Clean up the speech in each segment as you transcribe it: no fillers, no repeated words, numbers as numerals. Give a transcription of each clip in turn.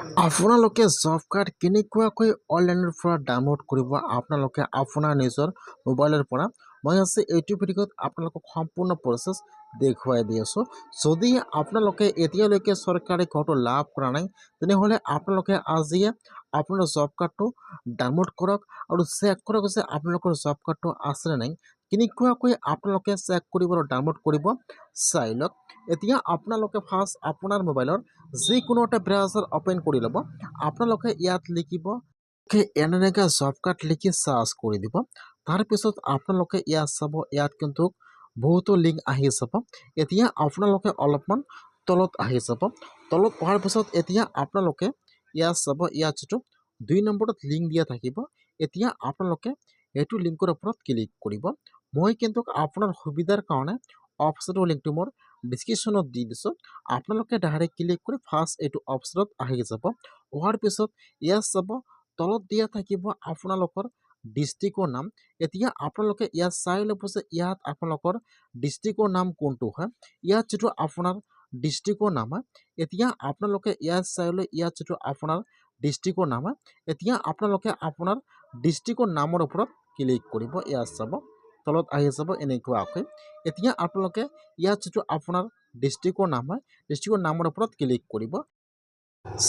আপোনালোকে job card কেনেকুৱাকৈ অনলাইনৰ পৰা ডাউনলোড কৰিব আপোনালোকে আপোনাৰ নিজৰ মোবাইলৰ পৰা। মই আজি এইটো ভিডিঅ'ত আপোনালোকক সম্পূৰ্ণ প্ৰচেছ দেখুৱাই দি আছোঁ। যদি আপোনালোকে এতিয়ালৈকে চৰকাৰী ঘৰটো লাভ কৰা নাই তেনেহ'লে আপোনালোকে আজিয়ে আপোনাৰ জব কাৰ্ডটো ডাউনলোড কৰক আৰু চেক কৰক যে আপোনালোকৰ জব কাৰ্ডটো আছে নে নাই। কেনেকুৱাকৈ আপোনালোকে চেক কৰিব আৰু ডাউনলোড কৰিব চাই লওক। এতিয়া আপোনালোকে ফাৰ্ষ্ট আপোনাৰ মোবাইলৰ যিকোনো এটা ব্ৰাউজাৰ অপেন কৰি ল'ব। আপোনালোকে ইয়াত লিখিব এনেকৈ জব কাৰ্ড লিখি চাৰ্চ কৰি দিব। তাৰপিছত আপোনালোকে ইয়াত চাব, ইয়াত কিন্তু বহুতো লিংক আহি যাব। এতিয়া আপোনালোকে অলপমান তলত আহি যাব। তলত অহাৰ পিছত এতিয়া আপোনালোকে ইয়াত চাব, ইয়াত যিটো 2 নম্বৰত লিংক দিয়া থাকিব। এতিয়া আপোনালোকে এইটো লিংকৰ ওপৰত ক্লিক কৰিব। মই কিন্তু আপোনাৰ সুবিধাৰ কাৰণে অপশ্যনৰ লিংকটো মোৰ ডিছক্ৰিপশ্যনত দি দিছোঁ। আপোনালোকে ডাইৰেক্ট ক্লিক কৰি ফাৰ্ষ্ট এইটো অপশ্যনত আহি যাব। অহাৰ পিছত ইয়াত চাব, তলত দিয়া থাকিব আপোনালোকৰ ডিষ্ট্ৰিক্টৰ নাম। এতিয়া আপোনালোকে ইয়াত চাই ল'ব যে ইয়াত আপোনালোকৰ ডিষ্ট্ৰিক্টৰ নাম কোনটো হয়। ইয়াত যিটো আপোনাৰ ডিষ্ট্ৰিক্টৰ নাম হয়, এতিয়া আপোনালোকে ইয়াত চাই লৈ ইয়াত যিটো আপোনাৰ ডিষ্ট্ৰিক্টৰ নাম হয়, এতিয়া আপোনালোকে আপোনাৰ ডিষ্ট্ৰিক্টৰ নামৰ ওপৰত ক্লিক কৰিব। ইয়াত চাব, তলত আহি যাব এনেকুৱাকৈ। এতিয়া আপোনালোকে ইয়াত যিটো আপোনাৰ ডিষ্ট্ৰিক্টৰ নাম হয়, ডিষ্ট্ৰিক্টৰ নামৰ ওপৰত ক্লিক কৰিব।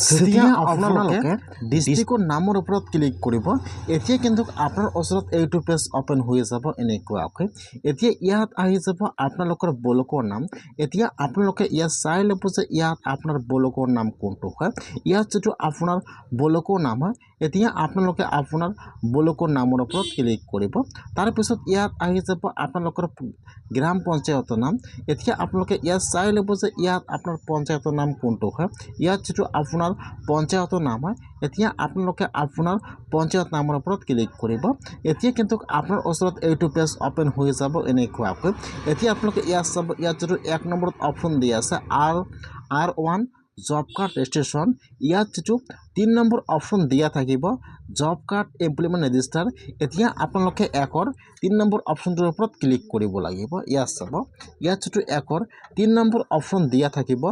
যেতিয়া আপোনালোকে ডিষ্ট্ৰিক্টৰ নামৰ ওপৰত ক্লিক কৰিব, এতিয়া কিন্তু আপোনাৰ ওচৰত এইটো পেজ অপেন হৈ যাব এনেকুৱাকৈ। এতিয়া ইয়াত আহি যাব আপোনালোকৰ ব্লকৰ নাম। এতিয়া আপোনালোকে ইয়াত চাই ল'ব যে ইয়াত আপোনাৰ ব্লকৰ নাম কোনটো হয়। ইয়াত যিটো আপোনাৰ ব্লকৰ নাম হয়, এতিয়া আপোনালোকে আপোনাৰ ব্লকৰ নামৰ ওপৰত ক্লিক কৰিব। তাৰপিছত ইয়াত আহি যাব আপোনালোকৰ গ্ৰাম পঞ্চায়তৰ নাম। এতিয়া আপোনালোকে ইয়াত চাই ল'ব যে ইয়াত আপোনাৰ পঞ্চায়তৰ নাম কোনটো হয়। ইয়াত যিটো আপোনাৰ পঞ্চায়তৰ নাম হয়, এতিয়া আপোনালোকে আপোনাৰ পঞ্চায়ত নামৰ ওপৰত ক্লিক কৰিব। এতিয়া কিন্তু আপোনাৰ ওচৰত এইটো পেজ অপেন হৈ যাব এনেকুৱাকৈ। এতিয়া আপোনালোকে ইয়াত চাব, ইয়াত যিটো 1 নম্বৰত অপশ্যন দিয়া আছে R1 জব কাৰ্ড ৰেজিষ্ট্ৰেশ্যন। ইয়াত যিটো 3 নম্বৰ অপশ্যন দিয়া থাকিব জব কাৰ্ড এমপ্লয়মেণ্ট ৰেজিষ্টাৰ। এতিয়া আপোনালোকে 3 নম্বৰ অপশ্যনটোৰ ওপৰত ক্লিক কৰিব লাগিব। ইয়াত চাব, ইয়াত যিটো 3 নম্বৰ অপশ্যন দিয়া থাকিব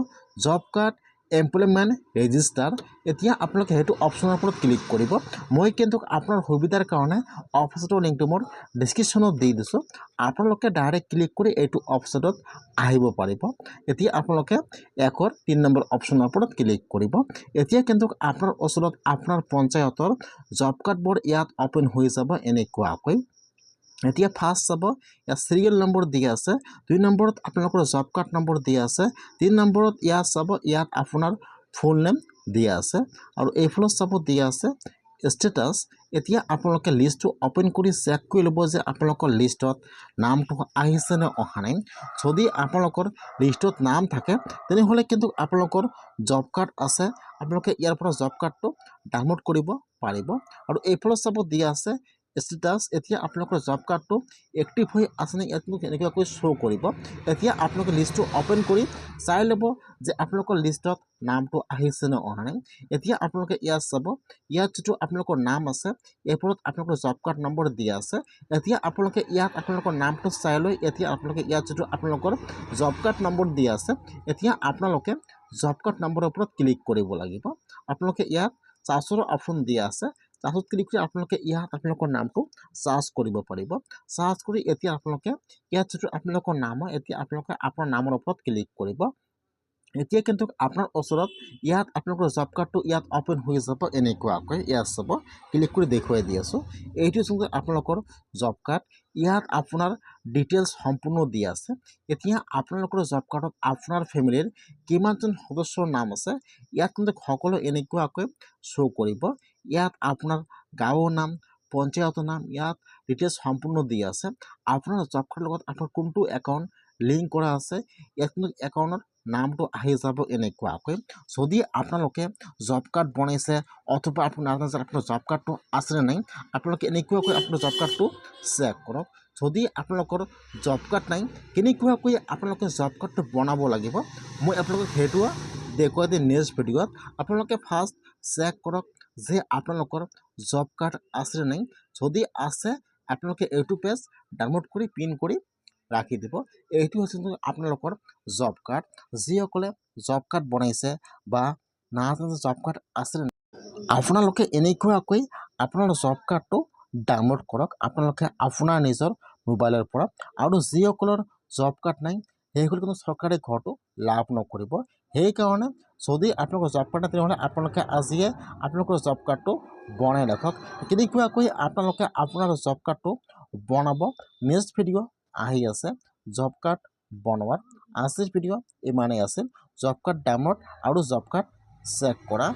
জব কাৰ্ড এমপ্লয়মেণ্ট ৰেজিষ্টাৰ। এতিয়া আপোনালোকে সেইটো অপশ্যনৰ ওপৰত ক্লিক কৰিব। মই কিন্তু আপোনাৰ সুবিধাৰ কাৰণে অপশ্যনৰ লিংকটো মোৰ ডিছক্ৰিপশ্যনত দি দিছোঁ। আপোনালোকে ডাইৰেক্ট ক্লিক কৰি এইটো অপশ্যনত আহিব পাৰিব। এতিয়া আপোনালোকে 3 নম্বৰ অপশ্যনৰ ওপৰত ক্লিক কৰিব। এতিয়া কিন্তু আপোনাৰ ওচৰত আপোনাৰ পঞ্চায়তৰ জব কাৰ্ডবোৰ ইয়াত অপেন হৈ যাব এনেকুৱাকৈ। এতিয়া ফাৰ্ষ্ট চাব, ইয়াত চিৰিয়েল নম্বৰ দিয়া আছে। 2 নম্বৰত আপোনালোকৰ জব কাৰ্ড নম্বৰ দিয়া আছে। 3 নম্বৰত ইয়াত চাব, ইয়াত আপোনাৰ ফুল নেম দিয়া আছে আৰু এইফালত চাব দিয়া আছে ষ্টেটাছ। এতিয়া আপোনালোকে লিষ্টটো অপেন কৰি চেক কৰি ল'ব যে আপোনালোকৰ লিষ্টত নামটো আহিছে নে অহা নাই। যদি আপোনালোকৰ লিষ্টত নাম থাকে তেনেহ'লে কিন্তু আপোনালোকৰ জব কাৰ্ড আছে, আপোনালোকে ইয়াৰ পৰা জব কাৰ্ডটো ডাউনলোড কৰিব পাৰিব। আৰু এইফালত চাব দিয়া আছে ষ্টেটাছ। এতিয়া আপোনালোকৰ জব কাৰ্ডটো এক্টিভ হৈ আছেনে ইয়াত এনেকুৱাকৈ শ্ব' কৰিব। এতিয়া আপোনালোকে লিষ্টটো অপেন কৰি চাই ল'ব যে আপোনালোকৰ লিষ্টত নামটো আহিছে নে অহা নাই। এতিয়া আপোনালোকে ইয়াত চাব, ইয়াত যিটো আপোনালোকৰ নাম আছে এইফালত আপোনালোকৰ জব কাৰ্ড নম্বৰ দিয়া আছে। এতিয়া আপোনালোকে ইয়াত আপোনালোকৰ নামটো চাই লৈ এতিয়া আপোনালোকে ইয়াত যিটো আপোনালোকৰ জব কাৰ্ড নম্বৰ দিয়া আছে, এতিয়া আপোনালোকে জব কাৰ্ড নম্বৰৰ ওপৰত ক্লিক কৰিব লাগিব। আপোনালোকে ইয়াত চাৰ্চৰ অপশ্যন দিয়া আছে, চাৰ্চত ক্লিক কৰি আপোনালোকে ইয়াত আপোনালোকৰ নামটো চাৰ্চ কৰিব পাৰিব। চাৰ্চ কৰি এতিয়া আপোনালোকে ইয়াত যিটো আপোনালোকৰ নাম হয়, এতিয়া আপোনালোকে আপোনাৰ নামৰ ওপৰত ক্লিক কৰিব। এতিয়া কিন্তু আপোনাৰ ওচৰত ইয়াত আপোনালোকৰ জব কাৰ্ডটো ইয়াত অপেন হৈ যাব এনেকুৱাকৈ। ইয়াত চাব, ক্লিক কৰি দেখুৱাই দি আছোঁ। এইটো হৈছে আপোনালোকৰ জব কাৰ্ড। ইয়াত আপোনাৰ ডিটেইলছ সম্পূৰ্ণ দিয়া আছে। এতিয়া আপোনালোকৰ জব কাৰ্ডত আপোনাৰ ফেমিলিৰ কিমানজন সদস্যৰ নাম আছে ইয়াত কিন্তু সকলো এনেকুৱাকৈ শ্ব' কৰিব। ইয়াত আপোনাৰ গাঁৱৰ নাম, পঞ্চায়তৰ নাম, ইয়াত ডিটেইলছ সম্পূৰ্ণ দিয়া আছে। আপোনাৰ জব কাৰ্ডৰ লগত আপোনাৰ কোনটো একাউণ্ট লিংক কৰা আছে ইয়াত কিন্তু একাউণ্টৰ নামটো আহি যাব এনেকুৱাকৈ। যদি আপোনালোকে জব কাৰ্ড বনাইছে অথবা আপোনাৰ জব কাৰ্ডটো আছে নে নাই, আপোনালোকে এনেকুৱাকৈ আপোনাৰ জব কাৰ্ডটো চেক কৰক। যদি আপোনালোকৰ জব কাৰ্ড নাই, কেনেকুৱাকৈ আপোনালোকে জব কাৰ্ডটো বনাব লাগিব মই আপোনালোকক সেইটো দেখুৱাই দিম নেক্সট ভিডিঅ'ত। আপোনালোকে ফাৰ্ষ্ট চেক কৰক যে আপোনালোকৰ জব কাৰ্ড আছে নে নাই। যদি আছে আপোনালোকে এইটো পেজ ডাউনলোড কৰি প্ৰিণ্ট কৰি ৰাখি দিব। এইটো হৈছে আপোনালোকৰ জব কাৰ্ড। যিসকলে জব কাৰ্ড বনাইছে বা নাজানে জব কাৰ্ড আছে আপোনালোকে এনেকুৱাকৈ আপোনাৰ জব কাৰ্ডটো ডাউনলোড কৰক আপোনালোকে আপোনাৰ নিজৰ মোবাইলৰ পৰা। আৰু যিসকলৰ জব কাৰ্ড নাই সেইসকলে কিন্তু চৰকাৰী ঘৰটো লাভ নকৰিব। সেইকাৰণে যদি আপোনালোকৰ জব কাৰ্ড নাই তেনেহ'লে আপোনালোকে আজিয়ে আপোনালোকৰ জব কাৰ্ডটো বনাই ৰাখক। কেনেকুৱাকৈ আপোনালোকে আপোনাৰ জব কাৰ্ডটো বনাব নেক্সট ভিডিঅ' আহি আছে জব কাৰ্ড বনোৱাৰ। আজিৰ ভিডিঅ' ইমানেই আছিল। জব কাৰ্ড ডাউনলোড আৰু জব কাৰ্ড চেক কৰা।